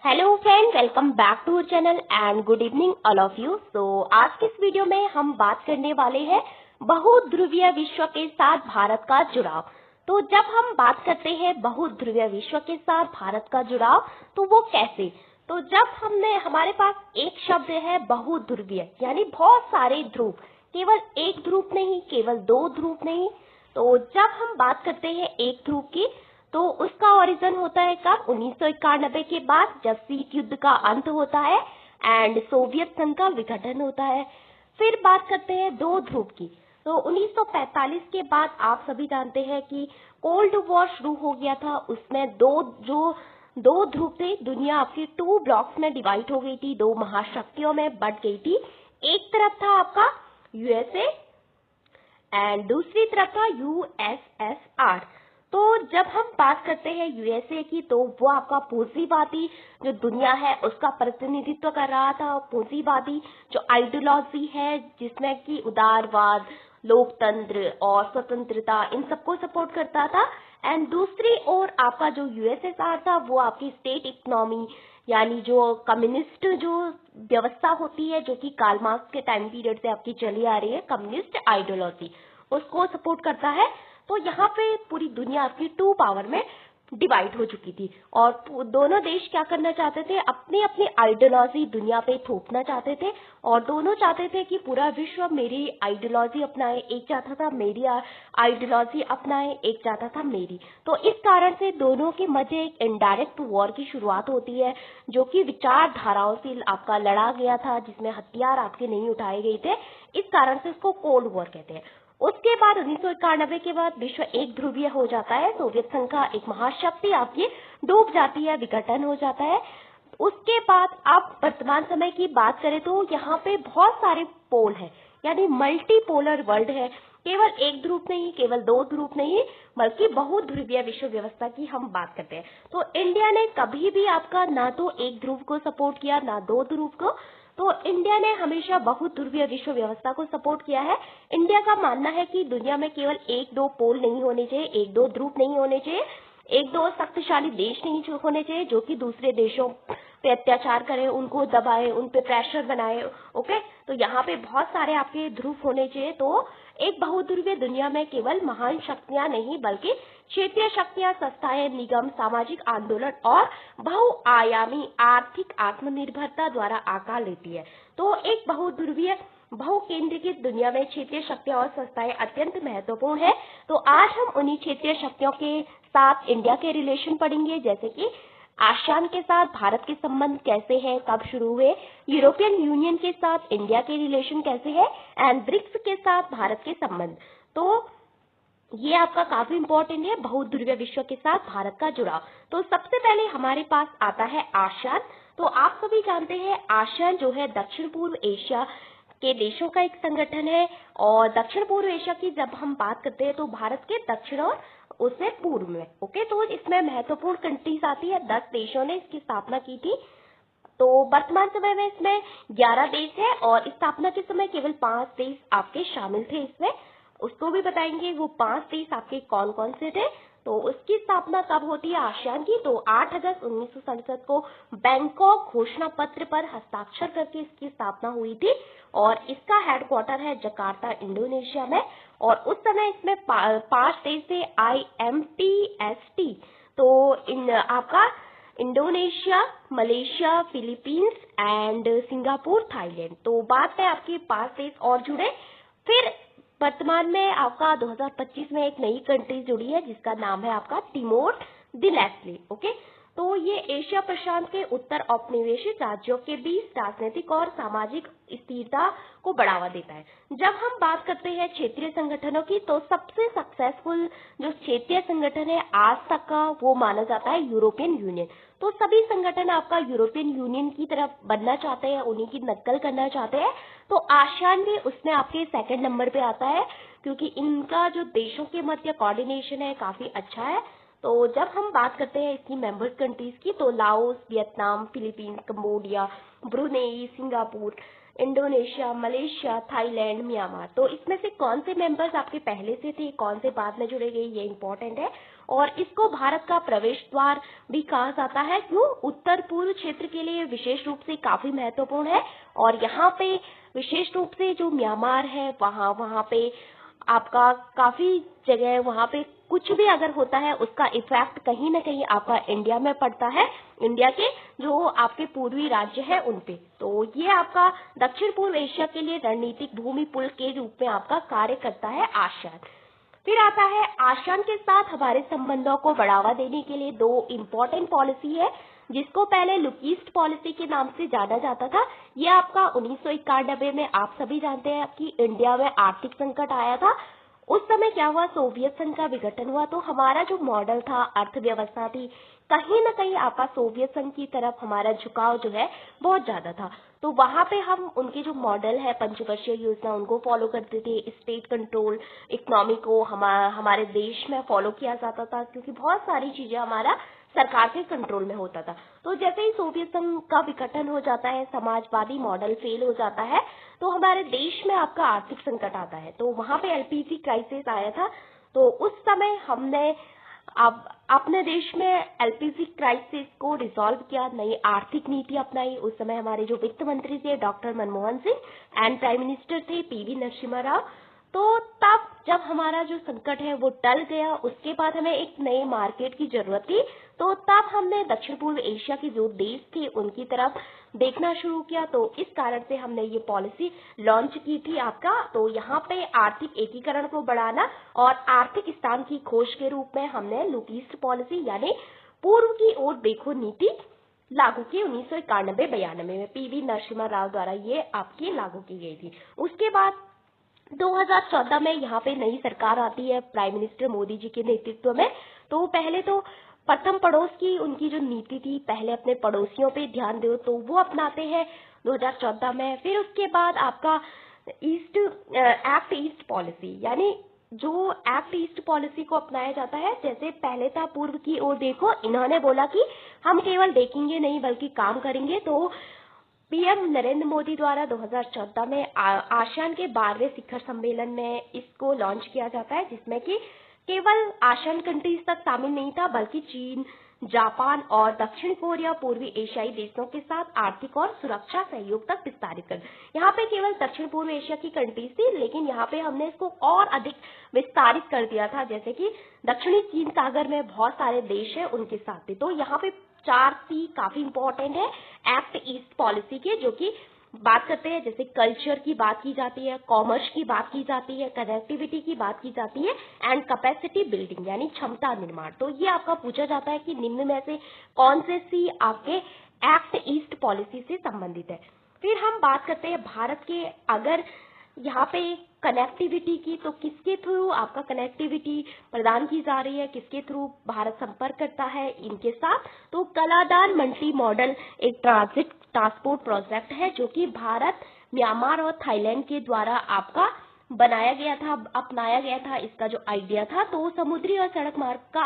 Hello friend, welcome back to our channel and good evening all of you. तो आज के इस video में हम बात करने वाले हैं बहुध्रुवीय विश्व के साथ भारत का जुड़ाव। तो जब हम बात करते हैं बहुध्रुवीय विश्व के साथ भारत का जुड़ाव, तो वो कैसे? तो जब हमारे पास एक शब्द है बहुध्रुवीय, यानी बहुत सारे ध्रुव, केवल एक ध्रुव नहीं, केवल दो ध्रुव नहीं। तो जब हम बात करते हैं एक ध्रुव की, तो उसका ओरिजिन होता है कब? 1991 के बाद, जब शीत युद्ध का अंत होता है एंड सोवियत संघ का विघटन होता है। फिर बात करते हैं दो ध्रुव की, तो 1945 के बाद आप सभी जानते हैं कि कोल्ड वॉर शुरू हो गया था। उसमें दो ध्रुव थे, दुनिया आपकी टू ब्लॉक्स में डिवाइड हो गई थी, दो महाशक्तियों में बट गई थी। एक तरफ था आपका यूएसए एंड दूसरी तरफ था यूएसएसआर। तो जब हम बात करते हैं यूएसए की, तो वो आपका पूंजीवादी जो दुनिया है उसका प्रतिनिधित्व कर रहा था। पूंजीवादी जो आइडियोलॉजी है, जिसमें कि उदारवाद, लोकतंत्र और स्वतंत्रता, इन सबको सपोर्ट करता था। एंड दूसरी ओर आपका जो यूएसएसआर था, वो आपकी स्टेट इकोनॉमी, यानी जो कम्युनिस्ट जो व्यवस्था होती है, जो कि कार्ल मार्क्स के टाइम पीरियड से आपकी चली आ रही है, कम्युनिस्ट आइडियोलॉजी, उसको सपोर्ट करता है। तो यहाँ पे पूरी दुनिया आपकी टू पावर में डिवाइड हो चुकी थी और दोनों देश क्या करना चाहते थे? अपनी अपनी आइडियोलॉजी दुनिया पे थोपना चाहते थे और दोनों चाहते थे कि पूरा विश्व मेरी आइडियोलॉजी अपनाए। एक चाहता था मेरी आइडियोलॉजी अपनाए, एक चाहता था मेरी। तो इस कारण से दोनों के मध्य एक इनडायरेक्ट वॉर की शुरुआत होती है, जो कि विचारधाराओं से आपका लड़ा गया था, जिसमें हथियार आपके नहीं उठाए गए थे। इस कारण से इसको कोल्ड वॉर कहते हैं। उसके बाद 1991 के बाद विश्व एक ध्रुवीय हो जाता है। सोवियत संघ का एक महाशक्ति आपकी डूब जाती है, विघटन हो जाता है। उसके बाद आप वर्तमान समय की बात करें तो यहाँ पे बहुत सारे पोल हैं, यानी मल्टीपोलर वर्ल्ड है। केवल एक ध्रुव नहीं, केवल दो ध्रुव नहीं, बल्कि बहुध्रुवीय विश्व व्यवस्था की हम बात करते हैं। तो इंडिया ने कभी भी आपका ना तो एक ध्रुव को सपोर्ट किया, ना दो ध्रुव को। तो इंडिया ने हमेशा बहुध्रुवीय विश्व व्यवस्था को सपोर्ट किया है। इंडिया का मानना है कि दुनिया में केवल एक दो पोल नहीं होने चाहिए, एक दो ध्रुव नहीं होने चाहिए, एक दो शक्तिशाली देश नहीं होने चाहिए जो कि दूसरे देशों पे अत्याचार करें, उनको दबाए, उन पे प्रेशर बनाए। ओके, तो यहाँ पे बहुत सारे आपके ध्रुव होने चाहिए। तो एक बहुध्रुवीय दुनिया में केवल महान शक्तियां नहीं, बल्कि क्षेत्रीय शक्तियां, संस्थाएं, निगम, सामाजिक आंदोलन और बहुआयामी आर्थिक आत्मनिर्भरता द्वारा आकार लेती है। तो एक बहुध्रुवीय बहुकेंद्रीकृत दुनिया में क्षेत्रीय शक्तियां और संस्थाएं अत्यंत महत्वपूर्ण है। तो आज हम उन्हीं क्षेत्रीय शक्तियों के साथ इंडिया के रिलेशन पढ़ेंगे, जैसे कि आसियान के साथ भारत के संबंध कैसे हैं, कब शुरू हुए, यूरोपियन यूनियन के साथ इंडिया के रिलेशन कैसे है, एंड ब्रिक्स के साथ भारत के संबंध। तो ये आपका काफी इंपॉर्टेंट है, बहुध्रुवीय विश्व के साथ भारत का जुड़ाव। तो सबसे पहले हमारे पास आता है आसियान। तो आप सभी जानते हैं आसियान जो है दक्षिण पूर्व एशिया के देशों का एक संगठन है। और दक्षिण पूर्व एशिया की जब हम बात करते हैं तो भारत के दक्षिण और उससे पूर्व में। ओके, तो इसमें महत्वपूर्ण कंट्रीज आती है। 10 देशों ने इसकी स्थापना की थी। तो वर्तमान समय में इसमें 11 देश है और स्थापना के समय केवल 5 देश आपके शामिल थे इसमें। उसको भी बताएंगे वो 5 देश आपके कौन कौन से थे। तो उसकी स्थापना कब होती है आसियान की? तो 8 अगस्त 1967 को बैंकॉक घोषणा पत्र पर हस्ताक्षर करके इसकी स्थापना हुई थी और इसका हेडक्वार्टर है जकार्ता, इंडोनेशिया में। और उस समय इसमें 5 देश थे IMPST। तो इन आपका Indonesia, Malaysia, Philippines and Singapore, Thailand. तो बात है आपके 5 देश और जुड़े। फिर वर्तमान में आपका 2025 में एक नई कंट्री जुड़ी है जिसका नाम है आपका तिमोर द लेस्टे। ओके, तो ये एशिया प्रशांत के उत्तर औपनिवेशिक राज्यों के बीच राजनीतिक और सामाजिक स्थिरता को बढ़ावा देता है। जब हम बात करते हैं क्षेत्रीय संगठनों की, तो सबसे सक्सेसफुल जो क्षेत्रीय संगठन है आज तक का, वो माना जाता है यूरोपियन यूनियन। तो सभी संगठन आपका यूरोपियन यूनियन की तरफ बनना चाहते हैं, उन्हीं की नकल करना चाहते हैं। तो आसियान भी उसमें आपके सेकंड नंबर पे आता है, क्योंकि इनका जो देशों के मध्य कोऑर्डिनेशन है काफी अच्छा है। तो जब हम बात करते हैं इसकी मेंबर कंट्रीज की, तो Laos, Vietnam, Philippines, Cambodia, Brunei, Singapore, Indonesia, Malaysia, Thailand, Myanmar. तो इसमें से कौन से मेंबर्स आपके पहले से थे, कौन से बाद में जुड़े गए, ये इंपॉर्टेंट है। और इसको भारत का प्रवेश द्वार भी कहा जाता है। क्यों? उत्तर पूर्व क्षेत्र के लिए विशेष रूप से काफी महत्वपूर्ण है और यहाँ पे विशेष रूप से जो म्यांमार है वहाँ पे आपका काफी जगह, वहाँ पे कुछ भी अगर होता है उसका इफेक्ट कहीं ना कहीं आपका इंडिया में पड़ता है, इंडिया के जो आपके पूर्वी राज्य है उन पे। तो ये आपका दक्षिण पूर्व एशिया के लिए रणनीतिक भूमि पुल के रूप में आपका कार्य करता है आसियान। फिर आता है आसियान के साथ हमारे संबंधों को बढ़ावा देने के लिए दो इम्पोर्टेंट पॉलिसी है, जिसको पहले लुक ईस्ट पॉलिसी के नाम से जाना जाता था। ये आपका 1991 में आप सभी जानते हैं कि इंडिया में आर्थिक संकट आया था। उस समय क्या हुआ, सोवियत संघ का विघटन हुआ, तो हमारा जो मॉडल था, अर्थव्यवस्था थी, कहीं ना कहीं आपका सोवियत संघ की तरफ हमारा झुकाव जो है बहुत ज्यादा था। तो वहां पे हम उनके जो मॉडल है पंचवर्षीय योजना उनको फॉलो करते थे। स्टेट कंट्रोल इकोनॉमी को हमारे देश में फॉलो किया जाता था, क्योंकि बहुत सारी चीजें हमारा सरकार के कंट्रोल में होता था। तो जैसे ही सोवियत संघ का विघटन हो जाता है, समाजवादी मॉडल फेल हो जाता है, तो हमारे देश में आपका आर्थिक संकट आता है। तो वहां पे एलपीजी क्राइसिस आया था। तो उस समय हमने अब अपने देश में एलपीजी क्राइसिस को रिजॉल्व किया, नई आर्थिक नीति अपनाई। उस समय हमारे जो वित्त मंत्री थे doctor Manmohan Singh and prime minister थे पीवी नरसिम्हा राव। तो तब जब हमारा जो संकट है वो टल गया, उसके बाद हमें एक नए मार्केट की जरूरत थी। तो तब हमने दक्षिण पूर्व एशिया के जो देश थे उनकी तरफ देखना शुरू किया। तो इस कारण से हमने ये पॉलिसी लॉन्च की थी आपका। तो यहाँ पे आर्थिक एकीकरण को बढ़ाना और आर्थिक स्थान की खोज के रूप में हमने लुक ईस्ट पॉलिसी यानी पूर्व की ओर देखो नीति लागू की 1991-92 में पीवी नरसिम्हा राव द्वारा ये आपकी लागू की गई थी। उसके बाद 2014 में यहाँ पे नई सरकार आती है प्राइम मिनिस्टर मोदी जी के नेतृत्व में। तो पहले तो प्रथम पड़ोस की उनकी जो नीति थी, पहले अपने पड़ोसियों पे ध्यान दो, तो वो अपनाते हैं 2014 में। फिर उसके बाद आपका एक्ट ईस्ट पॉलिसी, यानी जो एक्ट ईस्ट पॉलिसी को अपनाया जाता है। जैसे पहले था पूर्व की ओर देखो, इन्होंने बोला कि हम केवल देखेंगे नहीं बल्कि काम करेंगे। तो पीएम नरेंद्र मोदी द्वारा 2014 में आसियान के 12वें शिखर सम्मेलन में इसको लॉन्च किया जाता है, जिसमें कि केवल आसियान कंट्रीज तक शामिल नहीं था बल्कि चीन, जापान और दक्षिण कोरिया पूर्वी एशियाई देशों के साथ आर्थिक और सुरक्षा सहयोग तक विस्तारित कर। यहाँ पे केवल दक्षिण पूर्व एशिया की कंट्रीज थी, लेकिन यहाँ पे हमने इसको और अधिक विस्तारित कर दिया था। जैसे कि दक्षिणी चीन सागर में बहुत सारे देश है उनके साथ थे। तो यहाँ पे 4C काफी इंपॉर्टेंट है एक्ट ईस्ट पॉलिसी के, जो कि बात करते हैं। जैसे कल्चर की बात की जाती है, कॉमर्स की बात की जाती है, कनेक्टिविटी की बात की जाती है एंड कैपेसिटी बिल्डिंग यानी क्षमता निर्माण। तो ये आपका पूछा जाता है कि निम्न में से कौन से सी आपके एक्ट ईस्ट पॉलिसी से संबंधित है। फिर हम बात करते हैं भारत के, अगर यहाँ पे कनेक्टिविटी की, तो किसके थ्रू आपका कनेक्टिविटी प्रदान की जा रही है, किसके थ्रू भारत संपर्क करता है इनके साथ। तो कलादान मल्टी मॉडल एक ट्रांजिट ट्रांसपोर्ट प्रोजेक्ट है, जो कि भारत, म्यांमार और थाईलैंड के द्वारा आपका बनाया गया था, अपनाया गया था। इसका जो आइडिया था, तो समुद्री और सड़क मार्ग का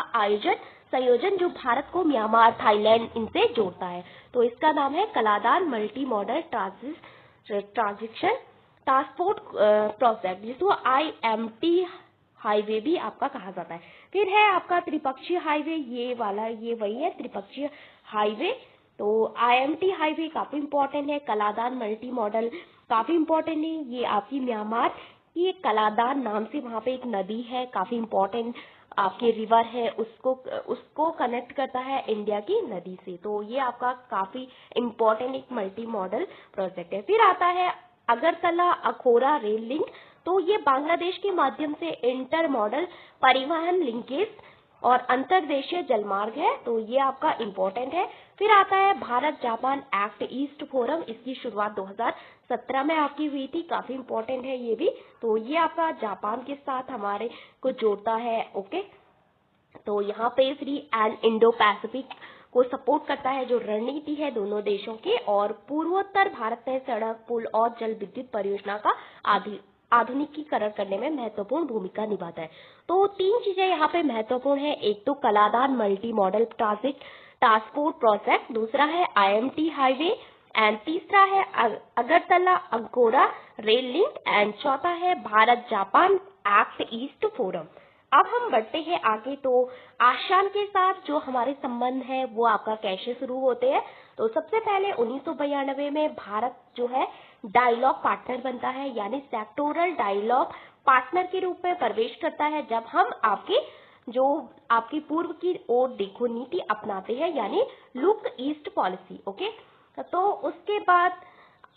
संयोजन जो भारत को म्यांमार, थाईलैंड इनसे जोड़ता है। तो इसका नाम है Kaladan multi modal transition transport project, जिसको IMT हाईवे भी आपका कहा जाता है। फिर है आपका त्रिपक्षीय हाईवे, ये वाला, ये वही है त्रिपक्षीय हाईवे। तो IMT हाईवे काफी इंपॉर्टेंट है। कलादान मल्टी मॉडल काफी इंपॉर्टेंट है। ये आपकी म्यांमार की कलादान नाम से वहां पे एक नदी है, काफी इंपॉर्टेंट आपके रिवर है, उसको कनेक्ट करता है इंडिया की नदी से। तो ये आपका काफी इंपॉर्टेंट एक मल्टी मॉडल प्रोजेक्ट है। फिर आता है अगरतला अखोरा रेल लिंक। तो ये बांग्लादेश के माध्यम से इंटर मॉडल परिवहन लिंकेज और अंतर्देशीय जलमार्ग है। तो ये आपका इम्पोर्टेंट है। फिर आता है Bharat Japan act east forum, इसकी शुरुआत 2017 में आपकी हुई थी, काफी इम्पोर्टेंट है ये भी। तो ये आपका जापान के साथ हमारे को जोड़ता है। ओके, तो यहाँ पे फ्री एंड इंडो पैसिफिक को सपोर्ट करता है, जो रणनीति है दोनों देशों के। और पूर्वोत्तर भारत में सड़क, पुल और जल विद्युत परियोजना का आधुनिकीकरण करने में महत्वपूर्ण भूमिका निभाता है। तो 3 चीजें यहाँ पे महत्वपूर्ण है। एक तो Kaladan multi modal transit transport project, दूसरा है IMT हाईवे एंड तीसरा है अगरतला अंकोरा रेल लिंक एंड चौथा है Bharat Japan act east forum. अब हम बढ़ते हैं आगे। तो आसियान के साथ जो हमारे संबंध है वो आपका कैसे शुरू होते हैं। तो सबसे पहले 1992 में भारत जो है डायलॉग पार्टनर बनता है, यानी सेक्टोरल डायलॉग पार्टनर के रूप में प्रवेश करता है, जब हम आपकी पूर्व की ओर देखो नीति अपनाते हैं, यानी लुक ईस्ट पॉलिसी। ओके, तो उसके बाद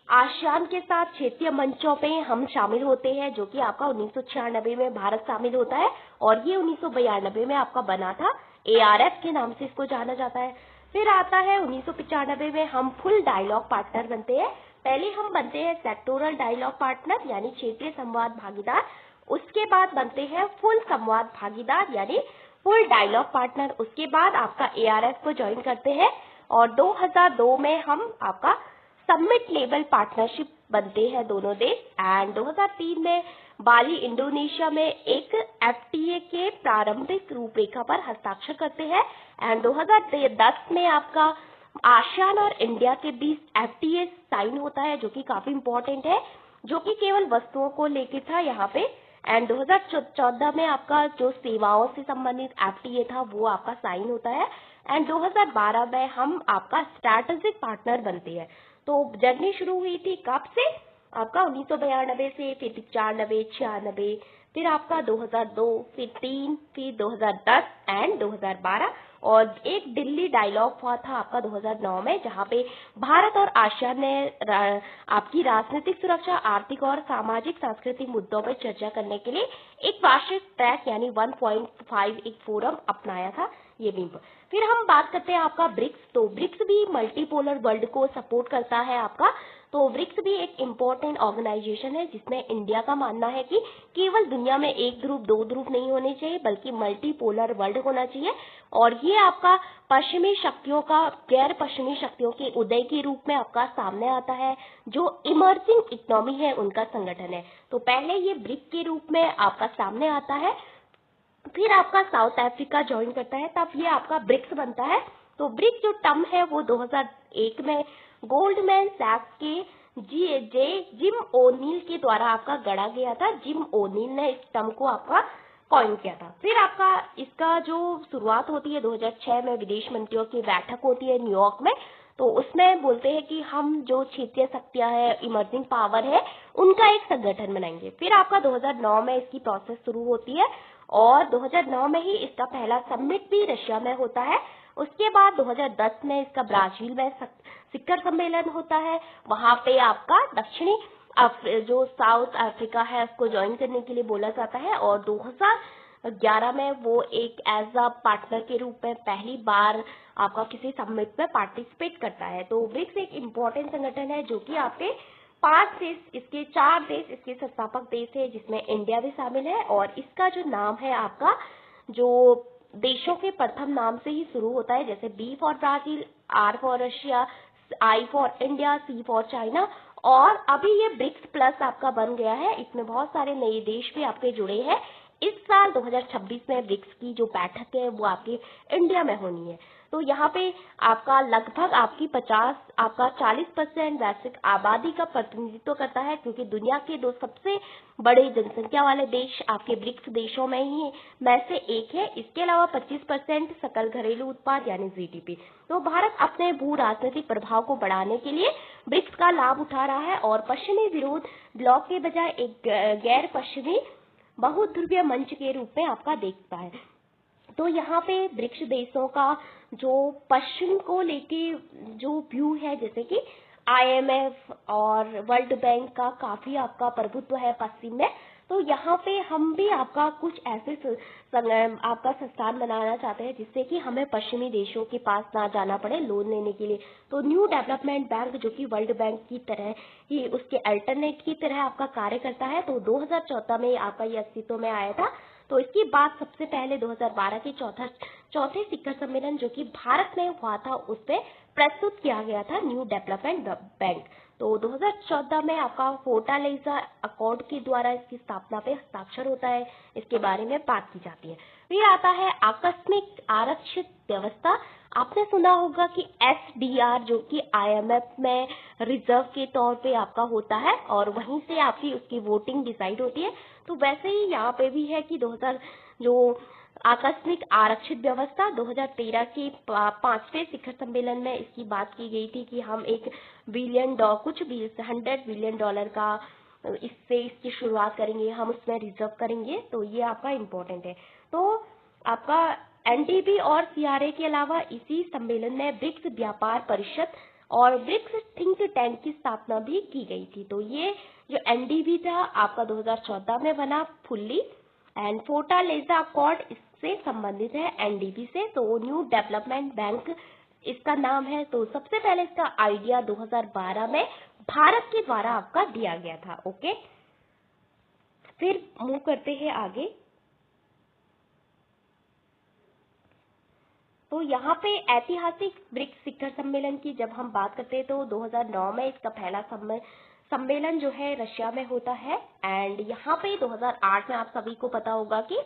आसियान के साथ क्षेत्रीय मंचों पे हम शामिल होते हैं, जो कि आपका 1996 में भारत शामिल होता है, और ये 1992 में आपका बना था। ARF के नाम से इसको जाना जाता है। फिर आता है 1995 में हम फुल डायलॉग पार्टनर बनते हैं। पहले हम बनते हैं सेक्टोरल डायलॉग पार्टनर, यानी क्षेत्रीय संवाद भागीदार। उसके बाद बनते हैं फुल संवाद भागीदार, यानी फुल डायलॉग पार्टनर। उसके बाद आपका ARF को ज्वाइन करते हैं, और 2002 में हम आपका समिट लेवल पार्टनरशिप बनते हैं दोनों देश। एंड 2003 में बाली इंडोनेशिया में एक FTA के प्रारंभिक रूपरेखा पर हस्ताक्षर करते हैं। एंड 2010 में आपका आसियान और इंडिया के बीच FTA साइन होता है, जो कि काफी इम्पोर्टेंट है, जो कि केवल वस्तुओं को लेकर था यहाँ पे। एंड 2014 में आपका जो सेवाओं से संबंधित FTA था वो आपका साइन होता है। एंड 2012 में हम आपका स्ट्रैटेजिक पार्टनर बनते हैं। तो जर्नी शुरू हुई थी कब से? आपका 1992 से, फिर 95, 96, फिर आपका 2002, फिर 3, फिर 2010 एंड 2012, और एक दिल्ली डायलॉग हुआ था आपका 2009 में, जहाँ पे भारत और आसियान ने आपकी राजनीतिक सुरक्षा, आर्थिक और सामाजिक सांस्कृतिक मुद्दों पर चर्चा करने के लिए एक वार्षिक ट्रैक यानी 1.5 एक फोरम अपनाया था। ये भी फिर हम बात करते हैं आपका ब्रिक्स। तो ब्रिक्स भी मल्टीपोलर वर्ल्ड को सपोर्ट करता है आपका। तो ब्रिक्स भी एक इम्पोर्टेंट ऑर्गेनाइजेशन है, जिसमें इंडिया का मानना है कि केवल दुनिया में एक ध्रुव दो ध्रुव नहीं होने चाहिए, बल्कि मल्टीपोलर वर्ल्ड होना चाहिए। और ये आपका पश्चिमी शक्तियों का गैर पश्चिमी शक्तियों के उदय के रूप में आपका सामने आता है, जो इमर्जिंग इकोनॉमी है उनका संगठन है। तो पहले ये ब्रिक के रूप में आपका सामने आता है, फिर आपका साउथ अफ्रीका ज्वाइन करता है, तब ये आपका ब्रिक्स बनता है। तो ब्रिक्स जो टर्म है वो 2001 में गोल्डमैन सैक्स के जिम ओनील के द्वारा आपका गढ़ा गया था। जिम ओनील ने इस टर्म को आपका कॉइन किया था। फिर आपका इसका जो शुरुआत होती है 2006 में विदेश मंत्रियों की बैठक होती है न्यूयॉर्क में। तो उसमें बोलते हैं कि हम जो क्षेत्रीय शक्तियां हैं, इमर्जिंग पावर है, उनका एक संगठन बनाएंगे। फिर आपका 2009 में इसकी प्रोसेस शुरू होती है, और 2009 में ही इसका पहला समिट भी रशिया में होता है। उसके बाद 2010 में इसका ब्राजील में शिखर सम्मेलन होता है। वहां पे आपका दक्षिणी जो साउथ अफ्रीका है उसको ज्वाइन करने के लिए बोला जाता है, और 2011 में वो एक एज अ पार्टनर के रूप में पहली बार आपका किसी समिट में पार्टिसिपेट करता है। तो ब्रिक्स एक इम्पोर्टेंट संगठन है, जो कि आपके 5 देश, इसके 4 देश इसके संस्थापक देश है, जिसमें इंडिया भी शामिल है। और इसका जो नाम है आपका, जो देशों के प्रथम नाम से ही शुरू होता है, जैसे B for Brazil, R for Russia, I for India, C for China. और अभी ये ब्रिक्स प्लस आपका बन गया है, इसमें बहुत सारे नए देश भी आपके जुड़े हैं। इस साल 2026 में ब्रिक्स की जो बैठक है वो आपकी इंडिया में होनी है। तो यहाँ पे आपका लगभग आपकी 40% वैश्विक आबादी का प्रतिनिधित्व करता है, क्योंकि दुनिया के 2 सबसे बड़े जनसंख्या वाले देश आपके ब्रिक्स देशों में से एक है। इसके अलावा 25% सकल घरेलू उत्पाद यानी GDP। तो भारत अपने भू राजनीतिक प्रभाव को बढ़ाने के लिए ब्रिक्स का लाभ उठा रहा है, और पश्चिमी विरोध ब्लॉक के बजाय एक गैर पश्चिमी बहुध्रुवीय मंच के रूप में आपका देखता है। तो यहाँ पे ब्रिक्स देशों का जो पश्चिम को लेके जो व्यू है, जैसे कि IMF और वर्ल्ड बैंक का काफी आपका प्रभुत्व है पश्चिम में। तो यहाँ पे हम भी आपका कुछ ऐसे आपका संस्थान बनाना चाहते हैं, जिससे कि हमें पश्चिमी देशों के पास ना जाना पड़े लोन लेने के लिए। तो न्यू डेवलपमेंट बैंक, जो कि वर्ल्ड बैंक की तरह ही उसके अल्टरनेट की तरह आपका कार्य करता है, तो 2014 में आपका ये अस्तित्व में आया था। तो इसकी बात सबसे पहले 2012 के चौथे शिखर सम्मेलन, जो कि भारत में हुआ था, उस पर प्रस्तुत किया गया था न्यू डेवलपमेंट बैंक। तो 2014 में आपका फोर्टालेजा अकॉर्ड के द्वारा इसकी स्थापना पे हस्ताक्षर होता है, इसके बारे में बात की जाती है। फिर आता है आकस्मिक आरक्षित व्यवस्था। आपने सुना होगा कि एसडीआर जो कि आईएमएफ में रिजर्व के तौर पे आपका होता है और वहीं से आपकी उसकी वोटिंग डिसाइड होती है। तो वैसे ही यहाँ पे भी है कि 2000 जो आकस्मिक आरक्षित व्यवस्था 2013 के 5वें शिखर सम्मेलन में इसकी बात की गई थी कि हम कुछ भी $100 बिलियन का इससे इसकी शुरुआत करेंगे, हम उसमें रिजर्व करेंगे। तो ये आपका इम्पोर्टेंट है। तो आपका एनडीबी और सीआरए के अलावा इसी सम्मेलन में ब्रिक्स व्यापार परिषद और ब्रिक्स थिंक टैंक की स्थापना भी की गई थी। तो ये जो एनडीबी था आपका 2014 में बना फुल्ली, एंड फोर्टालेजा अकॉर्ड इससे संबंधित है एनडीबी से। तो न्यू डेवलपमेंट बैंक इसका नाम है। तो सबसे पहले इसका आइडिया 2012 में भारत के द्वारा आपका दिया गया था। ओके, फिर मूव करते हैं आगे। तो यहाँ पे ऐतिहासिक ब्रिक्स शिखर सम्मेलन की जब हम बात करते हैं तो 2009 में इसका पहला सम्मेलन जो है रशिया में होता है। एंड यहाँ पे 2008 में आप सभी को पता होगा कि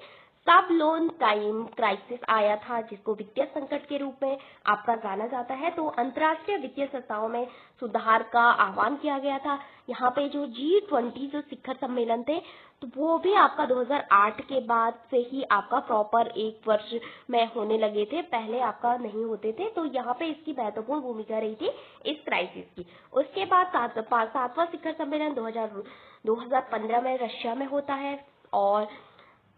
सब लोन टाइम क्राइसिस आया था, जिसको वित्तीय संकट के रूप में आपका जाना जाता है। तो अंतर्राष्ट्रीय वित्तीय संस्थाओं में सुधार का आह्वान किया गया था। यहाँ पे जो G20 जो शिखर सम्मेलन थे तो वो भी आपका 2008 के बाद से ही आपका प्रॉपर एक वर्ष में होने लगे थे, पहले आपका नहीं होते थे। तो यहाँ पे इसकी महत्वपूर्ण भूमिका रही थी इस क्राइसिस की। उसके बाद 7वां शिखर सम्मेलन 2015 में रशिया में होता है। और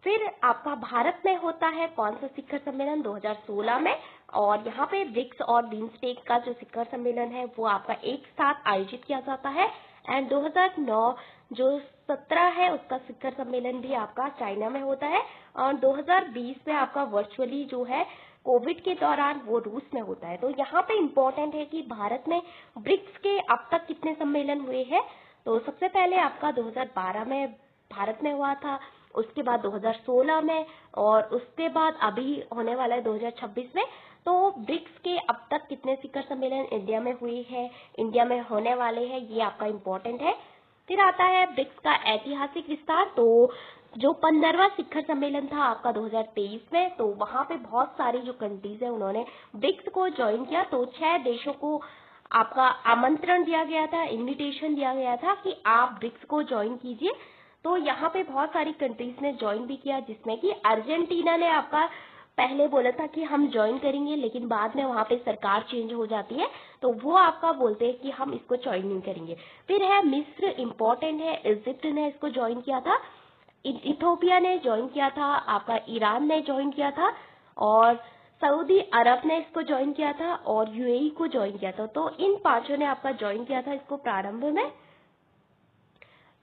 फिर आपका भारत में होता है कौन सा शिखर सम्मेलन 2016 में। और यहाँ पे ब्रिक्स और बिम्स्टेक का जो शिखर सम्मेलन है वो आपका एक साथ आयोजित किया जाता है। एंड 2009 जो 17 है उसका शिखर सम्मेलन भी आपका चाइना में होता है। और 2020 में आपका वर्चुअली जो है कोविड के दौरान वो रूस में होता है। तो यहाँ पे इम्पोर्टेंट है कि भारत में ब्रिक्स के अब तक कितने सम्मेलन हुए हैं। तो सबसे पहले आपका 2012 में भारत में हुआ था, उसके बाद 2016 में, और उसके बाद अभी होने वाला है 2026 में। तो ब्रिक्स के अब तक कितने शिखर सम्मेलन इंडिया में हुए हैं, इंडिया में होने वाले हैं, ये आपका इम्पोर्टेंट है। फिर आता है ब्रिक्स का ऐतिहासिक विस्तार। तो जो 15वां शिखर सम्मेलन था आपका 2023 में, तो वहां पे बहुत सारी जो कंट्रीज है उन्होंने ब्रिक्स को ज्वाइन किया। तो 6 देशों को आपका आमंत्रण दिया गया था, इनविटेशन दिया गया था कि आप ब्रिक्स को ज्वाइन कीजिए। तो यहाँ पे बहुत सारी कंट्रीज ने ज्वाइन भी किया, जिसमें कि अर्जेंटीना ने आपका पहले बोला था कि हम ज्वाइन करेंगे, लेकिन बाद में वहाँ पे सरकार चेंज हो जाती है तो वो आपका बोलते हैं कि हम इसको ज्वाइन नहीं करेंगे। फिर है मिस्र, इम्पोर्टेंट है, इजिप्ट ने इसको ज्वाइन किया था, इथियोपिया ने ज्वाइन किया था, आपका ईरान ने ज्वाइन किया था, और सऊदी अरब ने इसको ज्वाइन किया था, और यूएई को ज्वाइन किया था। तो इन 5 ने आपका ज्वाइन किया था इसको प्रारंभ में।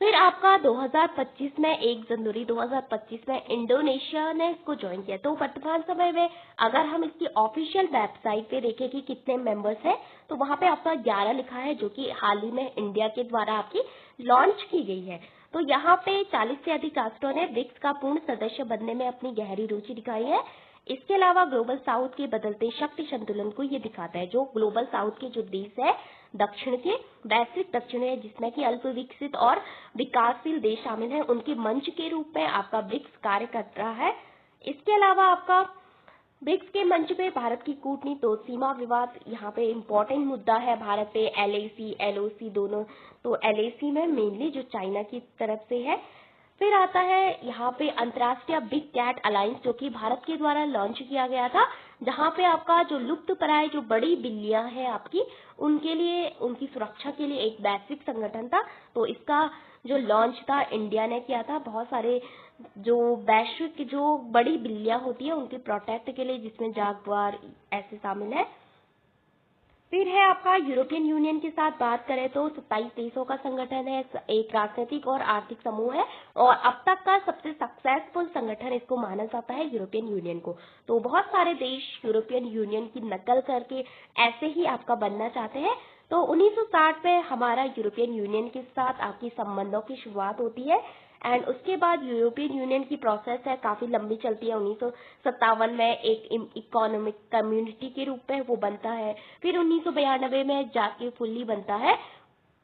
फिर आपका 2025 में 1 जनवरी 2025 में इंडोनेशिया ने इसको ज्वाइन किया। तो वर्तमान समय में अगर हम इसकी ऑफिशियल वेबसाइट पे देखें कि कितने मेंबर्स हैं, तो वहां पे आपका 11 लिखा है, जो कि हाल ही में इंडिया के द्वारा आपकी लॉन्च की गई है। तो यहाँ पे 40 से अधिक राष्ट्रों ने ब्रिक्स का पूर्ण सदस्य बनने में अपनी गहरी रुचि दिखाई है। इसके अलावा ग्लोबल साउथ के बदलते शक्ति संतुलन को ये दिखाता है। जो ग्लोबल साउथ के जो देश है दक्षिण के, वैश्विक दक्षिण है, जिसमें कि अल्प विकसित और विकासशील देश शामिल हैं, उनके मंच के रूप में आपका ब्रिक्स कार्य कर रहा है। इसके अलावा आपका ब्रिक्स के मंच पे भारत की कूटनीति, तो सीमा विवाद यहाँ पे इम्पोर्टेंट मुद्दा है भारत पे, एलएसी एलओसी दोनों। तो एलएसी में मेनली जो चाइना की तरफ से है। फिर आता है यहाँ पे अंतर्राष्ट्रीय बिग कैट अलायंस, जो कि भारत के द्वारा लॉन्च किया गया था, जहाँ पे आपका जो लुप्तप्राय जो बड़ी बिल्लियां हैं आपकी, उनके लिए, उनकी सुरक्षा के लिए एक वैश्विक संगठन था। तो इसका जो लॉन्च था इंडिया ने किया था। बहुत सारे जो वैश्विक जो बड़ी बिल्लियां होती है उनके प्रोटेक्ट के लिए, जिसमें जागवार ऐसे शामिल है। फिर है आपका यूरोपियन यूनियन के साथ बात करें तो 27 देशों का संगठन है, एक राजनीतिक और आर्थिक समूह है, और अब तक का सबसे सक्सेसफुल संगठन इसको माना जाता है यूरोपियन यूनियन को। तो बहुत सारे देश यूरोपियन यूनियन की नकल करके ऐसे ही आपका बनना चाहते हैं। तो 1960 में हमारा यूरोपियन यूनियन के साथ आपकी संबंधों की शुरुआत होती है, एंड उसके बाद यूरोपियन यूनियन की प्रोसेस है काफी लंबी चलती है। 1957 में एक इकोनॉमिक कम्युनिटी के रूप में वो बनता है। फिर 1992 में जाके फुल्ली बनता है,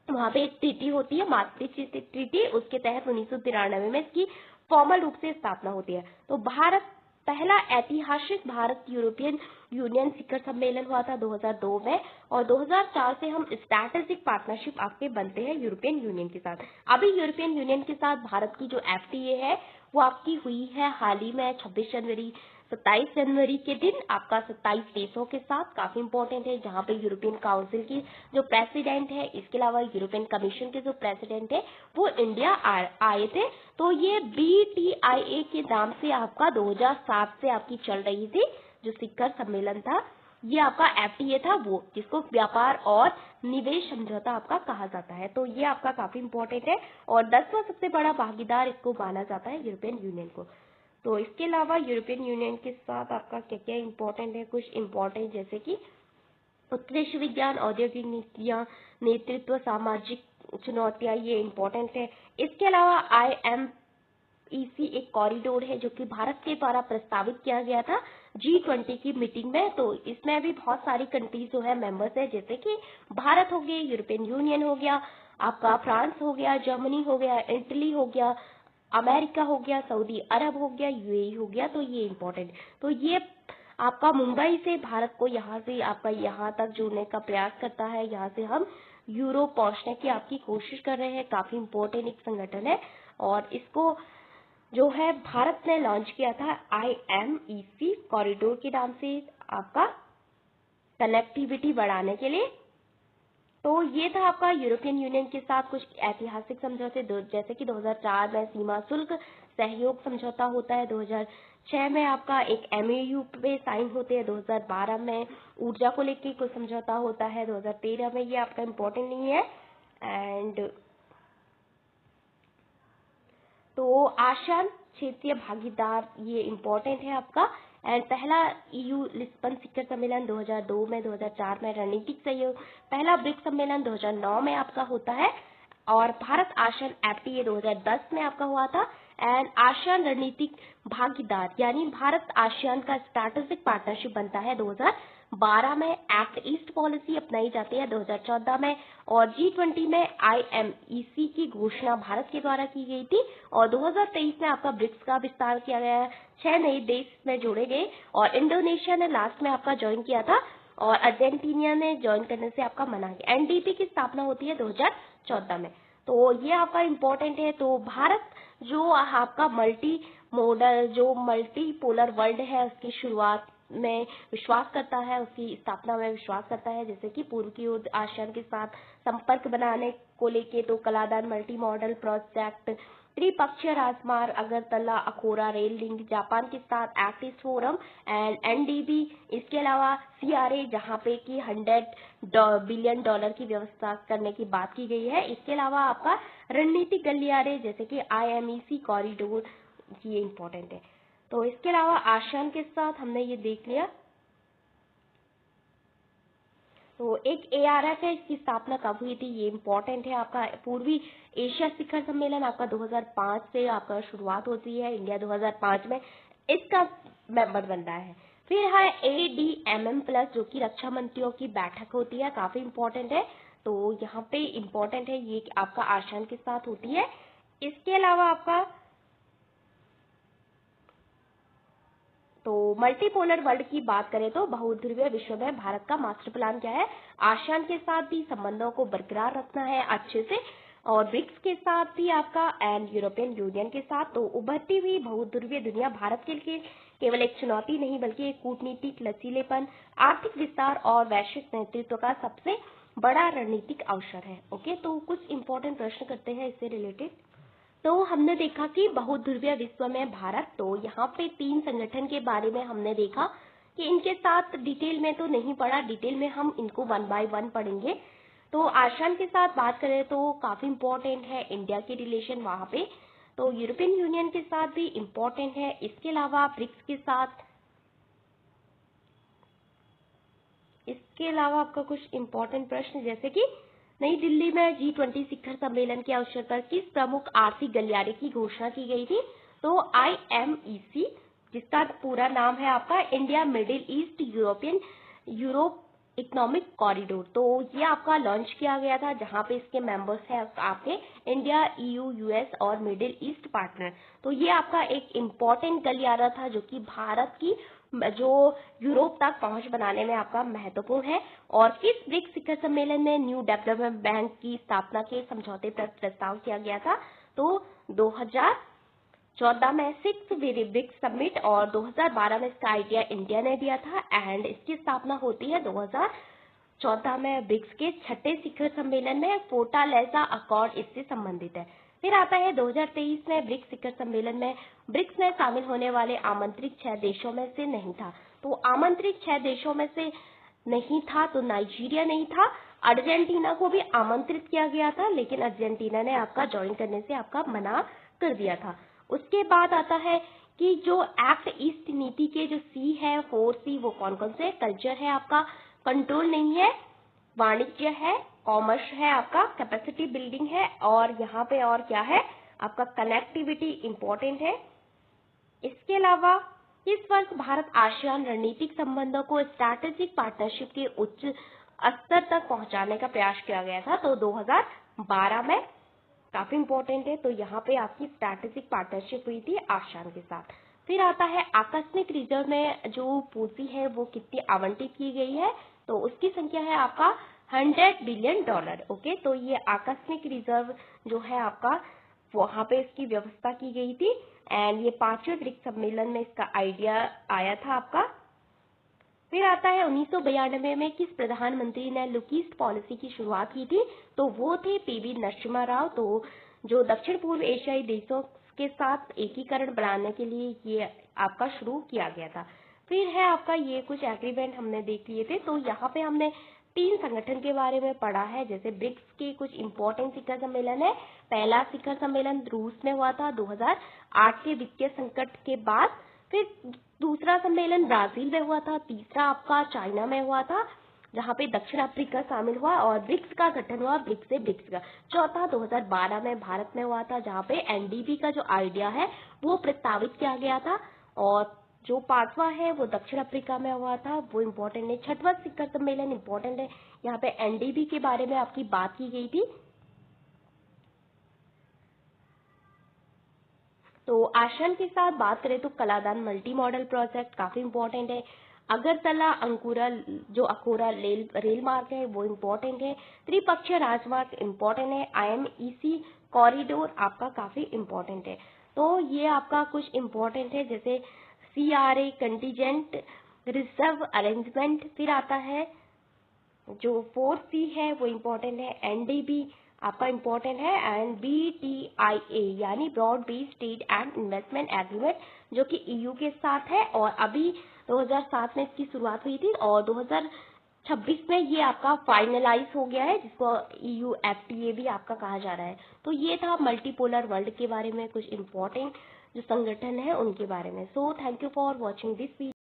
वहां पे एक ट्रीटी होती है, मास्ट्रिक्ट ट्रीटी, उसके तहत 1993 में इसकी फॉर्मल रूप से स्थापना होती है। तो भारत पहला ऐतिहासिक भारत यूरोपियन यूनियन शिखर सम्मेलन हुआ था 2002 में, और 2004 से हम स्ट्रैटेजिक पार्टनरशिप आपके बनते हैं यूरोपियन यूनियन के साथ। अभी यूरोपियन यूनियन के साथ भारत की जो एफटीए है वो आपकी हुई है हाल ही में 27 जनवरी के दिन आपका 27 देशों के साथ। काफी इंपॉर्टेंट है, जहाँ पे यूरोपियन काउंसिल की जो प्रेसिडेंट है, इसके अलावा यूरोपियन कमीशन के जो प्रेसिडेंट है वो इंडिया आए थे। तो ये BTIA के नाम से आपका 2007 से आपकी चल रही थी जो शिखर सम्मेलन था, ये आपका FTA था वो, जिसको व्यापार और निवेश समझौता आपका कहा जाता है। तो ये आपका काफी इंपॉर्टेंट है, और 10वां सबसे बड़ा भागीदार इसको माना जाता है यूरोपियन यूनियन को। तो इसके अलावा यूरोपियन यूनियन के साथ आपका क्या क्या इंपॉर्टेंट है, कुछ इंपॉर्टेंट जैसे कि उत्कृष्ट विज्ञान, औद्योगिक नीतियाँ, नेतृत्व, सामाजिक चुनौतियाँ, ये इंपॉर्टेंट है। इसके अलावा IMEC एक कॉरिडोर है जो कि भारत के द्वारा प्रस्तावित किया गया था G20 की मीटिंग में। तो इसमें भी बहुत सारी कंट्रीज जो है मेंबर्स है, जैसे कि भारत हो गए, यूरोपियन यूनियन हो गया, आपका फ्रांस हो गया, जर्मनी हो गया, इटली हो गया, अमेरिका हो गया, सऊदी अरब हो गया, UAE हो गया। तो ये इंपॉर्टेंट, तो ये आपका मुंबई से भारत को यहाँ से आपका यहाँ तक जोड़ने का प्रयास करता है। यहाँ से हम यूरोप पहुंचने की आपकी कोशिश कर रहे हैं। काफी इंपॉर्टेंट एक संगठन है, और इसको जो है भारत ने लॉन्च किया था IMEC कॉरिडोर के नाम से, आपका कनेक्टिविटी बढ़ाने के लिए। तो ये था आपका यूरोपियन यूनियन के साथ कुछ ऐतिहासिक समझौते, जैसे कि 2004 में सीमा शुल्क सहयोग समझौता होता है, 2006 में आपका एक MAU पे साइन होते हैं, 2012 में ऊर्जा को लेकर कुछ समझौता होता है, 2013 में, ये आपका इम्पोर्टेंट नहीं है। एंड तो आसियान क्षेत्रीय भागीदार, ये इम्पोर्टेंट है आपका। एंड पहला EU लिस्बन शिखर सम्मेलन 2002 में, 2004 में रणनीतिक सहयोग, पहला ब्रिक्स सम्मेलन 2009 में आपका होता है, और भारत आसियान FTA 2010 में आपका हुआ था। एंड आसियान रणनीतिक भागीदार यानी भारत आसियान का स्ट्रैटेजिक पार्टनरशिप बनता है 2012 में। एक्ट ईस्ट पॉलिसी अपनाई जाती है 2014 में, और G20 में IMEC की घोषणा भारत के द्वारा की गई थी, और 2023 में आपका ब्रिक्स का विस्तार किया गया है, 6 नए देश में जोड़े गए, और इंडोनेशिया ने लास्ट में आपका ज्वाइन किया था, और अर्जेंटीना ने ज्वाइन करने से आपका मना किया। NDP की स्थापना होती है 2014 में। तो ये आपका इम्पोर्टेंट है। तो भारत जो आपका मल्टी मोडल, जो मल्टीपोलर वर्ल्ड है, उसकी शुरुआत में विश्वास करता है, उसकी स्थापना में विश्वास करता है, जैसे कि पूर्व की ओर आसियान के साथ संपर्क बनाने को लेके तो कलादान मल्टी मॉडल प्रोजेक्ट, त्रिपक्षीय राजमार्ग, Agartala Akhaura rail link, Japan के साथ act east forum and NDB, इसके अलावा CRA जहाँ पे कि $100 बिलियन की व्यवस्था करने की बात की गई है। इसके अलावा आपका रणनीतिक गलियारे जैसे कि IMEC कॉरिडोर, ये इम्पोर्टेंट है। तो इसके अलावा आसियान के साथ हमने ये देख लिया। तो एक ARF है, इसकी स्थापना कब हुई थी, ये इम्पोर्टेंट है आपका। पूर्वी एशिया शिखर सम्मेलन आपका 2005 से आपका शुरुआत होती है, इंडिया 2005 में इसका मेंबर बन रहा है। फिर है ADMM+, जो कि रक्षा मंत्रियों की बैठक होती है, काफी इम्पोर्टेंट है। तो यहाँ पे इम्पोर्टेंट है, ये आपका आसियान के साथ होती है। इसके अलावा आपका तो मल्टीपोलर वर्ल्ड की बात करें तो बहुध्रुवीय विश्व में भारत का मास्टर प्लान क्या है, आसियान के साथ भी संबंधों को बरकरार रखना है अच्छे से, और ब्रिक्स के साथ भी आपका, एंड यूरोपियन यूनियन के साथ। तो उभरती हुई बहुध्रुवीय दुनिया भारत के लिए केवल एक चुनौती नहीं बल्कि एक कूटनीतिक लचीलेपन, आर्थिक विस्तार और वैश्विक नेतृत्व का सबसे बड़ा रणनीतिक अवसर है। ओके, तो कुछ इंपॉर्टेंट प्रश्न करते हैं इससे रिलेटेड। तो हमने देखा कि बहुध्रुवीय विश्व में भारत, तो यहाँ पे 3 संगठन के बारे में हमने देखा कि इनके साथ डिटेल में तो नहीं पढ़ा, डिटेल में हम इनको 1 बाय 1 पढ़ेंगे। तो आसियान के साथ बात करें तो काफी इम्पोर्टेंट है इंडिया के रिलेशन वहाँ पे, तो यूरोपियन यूनियन के साथ भी इम्पोर्टेंट है। इसके अलावा ब्रिक्स के साथ, इसके अलावा आपका कुछ इम्पोर्टेंट प्रश्न जैसे कि नई दिल्ली में G20 शिखर सम्मेलन के अवसर पर किस प्रमुख आर्थिक गलियारे की घोषणा की गई थी, तो IMEC, जिसका पूरा नाम है आपका India middle east Europe economic corridor. तो ये आपका लॉन्च किया गया था, जहां पे इसके मेंबर्स हैं आपके इंडिया, ईयू, यूएस और मिडिल ईस्ट पार्टनर। तो ये आपका एक इम्पोर्टेंट गलियारा था जो कि भारत की जो यूरोप तक पहुंच बनाने में आपका महत्वपूर्ण है। और किस ब्रिक्स शिखर सम्मेलन में न्यू डेवलपमेंट बैंक की स्थापना के समझौते पर प्रस्ताव किया गया था? तो 2014 में 6th ब्रिक्स समिट, और 2012 में इसका आइडिया इंडिया ने दिया था। एंड इसकी स्थापना होती है 2014 में ब्रिक्स के 6ठे शिखर सम्मेलन में। फोर्टालेसा अकॉर्ड इससे संबंधित है। फिर आता है 2023 में ब्रिक्स शिखर सम्मेलन में ब्रिक्स में शामिल होने वाले आमंत्रित 6 देशों में से नहीं था। तो आमंत्रित 6 देशों में से नहीं था तो नाइजीरिया नहीं था। अर्जेंटीना को भी आमंत्रित किया गया था, लेकिन अर्जेंटीना ने आपका ज्वाइन करने से आपका मना कर दिया था। उसके बाद आता है कि जो एक्ट ईस्ट नीति के जो सी है, 4C, वो कौन कौन से? कल्चर है आपका, कंट्रोल नहीं है, वाणिज्य है, कॉमर्स है आपका, कैपेसिटी बिल्डिंग है, और यहाँ पे और क्या है आपका कनेक्टिविटी इम्पोर्टेंट है। इसके अलावा इस वर्ष भारत आसियान रणनीतिक संबंधों को स्ट्रैटेजिक पार्टनरशिप के उच्च स्तर तक पहुंचाने का प्रयास किया गया था। तो 2012 में काफी इम्पोर्टेंट है। तो यहाँ पे आपकी स्ट्रैटेजिक पार्टनरशिप हुई थी आसियान के साथ। फिर आता है आकस्मिक रिजर्व में जो पूंजी है वो कितनी आवंटित की गई है? तो उसकी संख्या है आपका $100 बिलियन। ओके, तो ये आकस्मिक रिजर्व जो है आपका वहां पे इसकी व्यवस्था की गई थी। एंड ये 5वें ब्रिक्स सम्मेलन में इसका आइडिया आया था आपका। फिर आता है 1992 में किस प्रधानमंत्री ने लुक ईस्ट पॉलिसी की शुरुआत की थी? तो वो थे पीवी नरसिम्हा राव। तो जो दक्षिण पूर्व एशियाई देशों के साथ एकीकरण बनाने के लिए ये आपका शुरू किया गया था। फिर है आपका ये कुछ एग्रीमेंट हमने देख लिए थे। तो यहाँ पे हमने 3 संगठन के बारे में पढ़ा है, जैसे ब्रिक्स के कुछ इंपॉर्टेंट शिखर सम्मेलन है। पहला शिखर सम्मेलन रूस में हुआ था 2008 के वित्तीय संकट के बाद। फिर दूसरा सम्मेलन ब्राजील में हुआ था। तीसरा आपका चाइना में हुआ था, जहाँ पे दक्षिण अफ्रीका शामिल हुआ, और ब्रिक्स का गठन हुआ ब्रिक्स से ब्रिक्स का। चौथा 2012 में भारत में हुआ था, जहाँ पे एनडीबी का जो आइडिया है वो प्रस्तावित किया गया था। और जो 5वां है वो दक्षिण अफ्रीका में हुआ था, वो इम्पोर्टेंट है। 6वां शिखर सम्मेलन इम्पोर्टेंट है, यहाँ पे एनडीबी के बारे में आपकी बात की गई थी। तो आसियान के साथ बात करें तो कलादान मल्टी मॉडल प्रोजेक्ट काफी इम्पोर्टेंट है। अगरतला अंकुरा जो अखोरा रेल मार्ग है वो इम्पोर्टेंट है। त्रिपक्षीय राजमार्ग इम्पोर्टेंट है। IMEC कॉरिडोर आपका काफी इम्पोर्टेंट है। तो ये आपका कुछ इम्पोर्टेंट है, जैसे CRA कंटीजेंट रिजर्व अरेंजमेंट। फिर आता है जो 4C है वो इम्पोर्टेंट है। NDB आपका इम्पोर्टेंट है। एंड BTIA यानी broad based trade and investment agreement, जो कि EU के साथ है, और अभी 2007 में इसकी शुरुआत हुई थी, और 2026 में ये आपका फाइनलाइज हो गया है, जिसको EU FTA भी आपका कहा जा रहा है। तो ये था मल्टीपोलर वर्ल्ड के बारे में कुछ इम्पोर्टेंट जो संगठन है उनके बारे में। So thank you for watching this video.